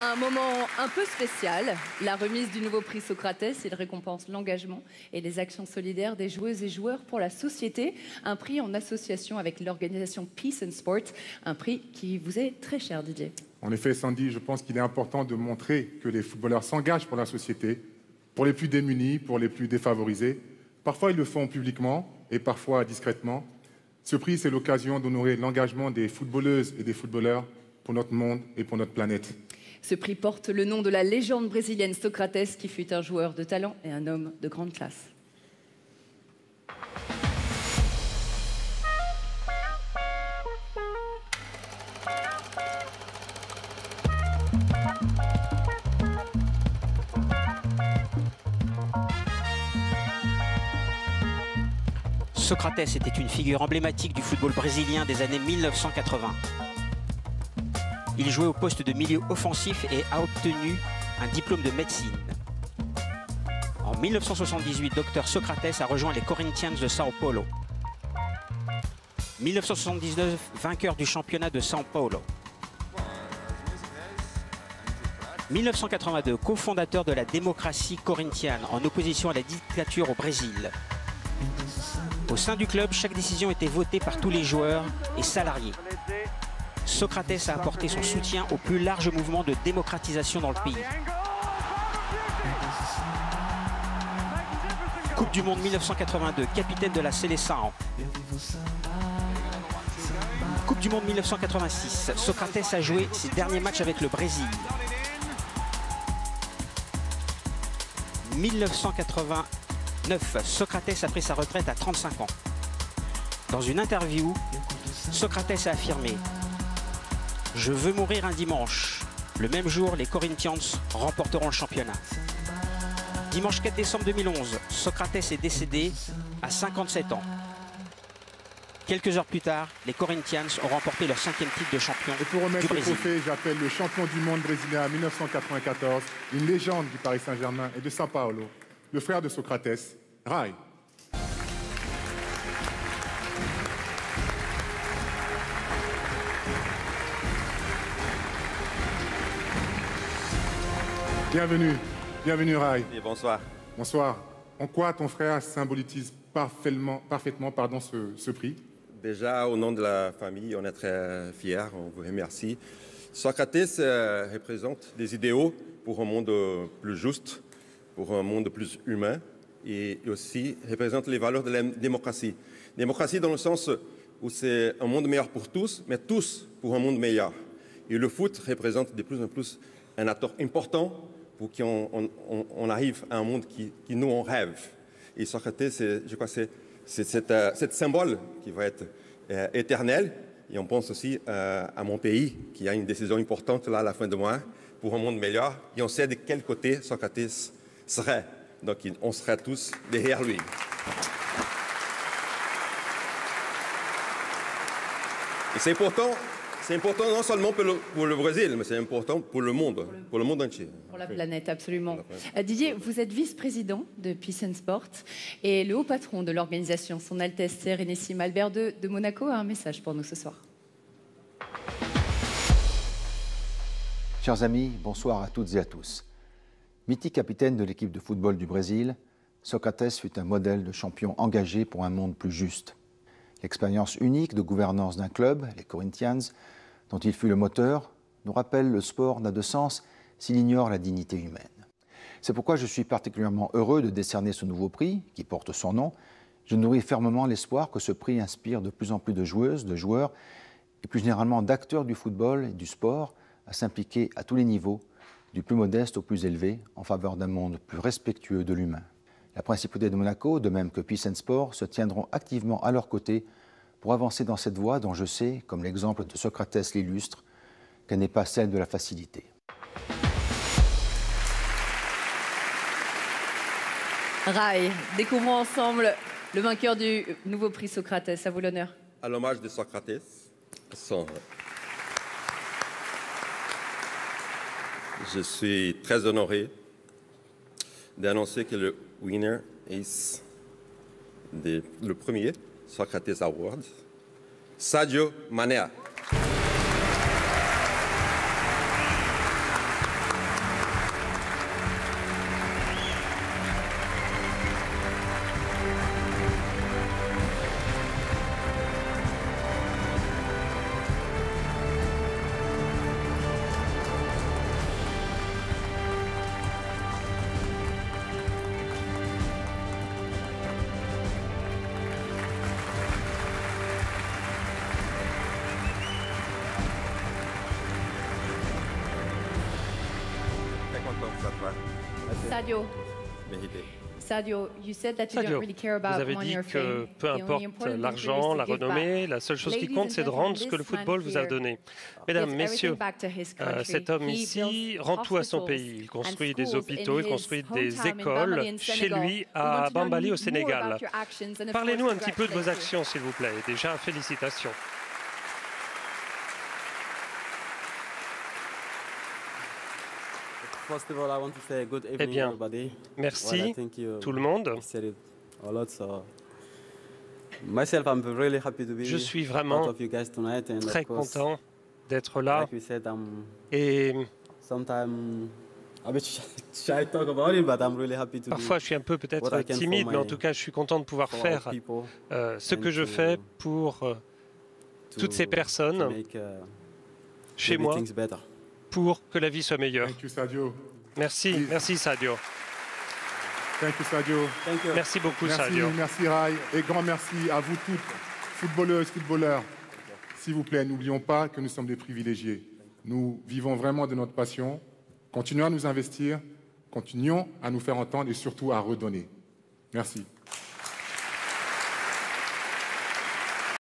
Un moment un peu spécial, la remise du nouveau prix Socrates. Il récompense l'engagement et les actions solidaires des joueuses et joueurs pour la société. Un prix en association avec l'organisation Peace and Sport. Un prix qui vous est très cher, Didier. En effet, Sandy, je pense qu'il est important de montrer que les footballeurs s'engagent pour la société, pour les plus démunis, pour les plus défavorisés. Parfois, ils le font publiquement et parfois discrètement. Ce prix, c'est l'occasion d'honorer l'engagement des footballeuses et des footballeurs pour notre monde et pour notre planète. Ce prix porte le nom de la légende brésilienne Socrates, qui fut un joueur de talent et un homme de grande classe. Socrates était une figure emblématique du football brésilien des années 1980. Il jouait au poste de milieu offensif et a obtenu un diplôme de médecine. En 1978, Dr Socrates a rejoint les Corinthians de São Paulo. 1979, vainqueur du championnat de São Paulo. 1982, cofondateur de la démocratie corinthienne en opposition à la dictature au Brésil. Au sein du club, chaque décision était votée par tous les joueurs et salariés. Socrates a apporté son soutien au plus large mouvement de démocratisation dans le pays. Coupe du Monde 1982, capitaine de la Seleção. Coupe du Monde 1986, Socrates a joué ses derniers matchs avec le Brésil. 1989, Socrates a pris sa retraite à 35 ans. Dans une interview, Socrates a affirmé: « Je veux mourir un dimanche. Le même jour, les Corinthians remporteront le championnat. » Dimanche 4 décembre 2011, Socrates est décédé à 57 ans. Quelques heures plus tard, les Corinthians ont remporté leur 5e titre de champion du Brésil. Et pour remettre le trophée, j'appelle le champion du monde brésilien 1994, une légende du Paris Saint-Germain et de São Paulo, le frère de Socrates, Rai. Bienvenue, bienvenue Rai. Et bonsoir. Bonsoir. En quoi ton frère symbolise parfaitement ce prix? Déjà, au nom de la famille, on est très fiers, on vous remercie. Socrates représente des idéaux pour un monde plus juste, pour un monde plus humain, et aussi représente les valeurs de la démocratie. Démocratie dans le sens où c'est un monde meilleur pour tous, mais tous pour un monde meilleur. Et le foot représente de plus en plus un acteur important pour qu'on arrive à un monde qui nous, on rêve. Et Socrates, je crois que c'est cette symbole qui va être éternel. Et on pense aussi à mon pays, qui a une décision importante là à la fin de mois, pour un monde meilleur. Et on sait de quel côté Socrates serait. Donc on serait tous derrière lui. Et c'est important non seulement pour le Brésil, mais c'est important pour le monde entier. Pour la planète, absolument. Didier, vous êtes vice-président de Peace and Sport et le haut patron de l'organisation, Son Altesse Sérénissime Albert II de Monaco, a un message pour nous ce soir. Chers amis, bonsoir à toutes et à tous. Mythique capitaine de l'équipe de football du Brésil, Socrates fut un modèle de champion engagé pour un monde plus juste. L'expérience unique de gouvernance d'un club, les Corinthians, dont il fut le moteur, nous rappelle le sport n'a de sens s'il ignore la dignité humaine. C'est pourquoi je suis particulièrement heureux de décerner ce nouveau prix, qui porte son nom. Je nourris fermement l'espoir que ce prix inspire de plus en plus de joueuses, de joueurs, et plus généralement d'acteurs du football et du sport, à s'impliquer à tous les niveaux, du plus modeste au plus élevé, en faveur d'un monde plus respectueux de l'humain. La principauté de Monaco, de même que Peace and Sport, se tiendront activement à leur côté pour avancer dans cette voie dont je sais, comme l'exemple de Socrates l'illustre, qu'elle n'est pas celle de la facilité. Rai, découvrons ensemble le vainqueur du nouveau prix Socrates. À vous l'honneur. À l'hommage de Socrates, je suis très honoré d'annoncer que le winner est le premier Socrates Award, Sadio Mané. content que ça soit Sadio, mérité. Sadio, you said that you Sadio, don't really care vous about avez money dit or que fame. peu The only importe important thing for you l'argent, is la to give back. renommée, la seule chose qui Ladies compte, and c'est de rendre ce que le gentlemen, football this vous a man donné. here Mesdames, gives messieurs, everything back to his country. cet homme He ici builds rend tout à son hospitals pays. Il and construit des schools hôpitaux, in il his construit des hometown in écoles Bambali in chez Senegal. lui We à want to know Bambali au more Sénégal. about your actions and of Parlez-nous course, un petit peu de vos congratulations. actions, s'il vous plaît. Déjà, félicitations. First of all, I want to say good Eh evening, bien, everybody. merci Well, I think you tout le monde. said it a lot, so myself, I'm really happy to be Je suis part vraiment of you guys tonight, and très of course, content d'être là. like we said, I'm Et sometimes a bit shy to talk about it, but I'm really happy to parfois, do je suis un peu what peut-être I can timide, for mais en my- tout cas, je suis content de pouvoir for faire our people, ce que and je to- fais pour toutes ces to personnes make, chez maybe moi things better. pour que la vie soit meilleure. Thank you, Sadio. Merci, Please. merci Sadio. Thank you, Sadio. Thank you. Merci beaucoup Merci, Sadio. merci Rai. Et grand merci à vous toutes, footballeuses, footballeurs. S'il vous plaît, n'oublions pas que nous sommes des privilégiés. Nous vivons vraiment de notre passion. Continuons à nous investir, continuons à nous faire entendre et surtout à redonner. Merci.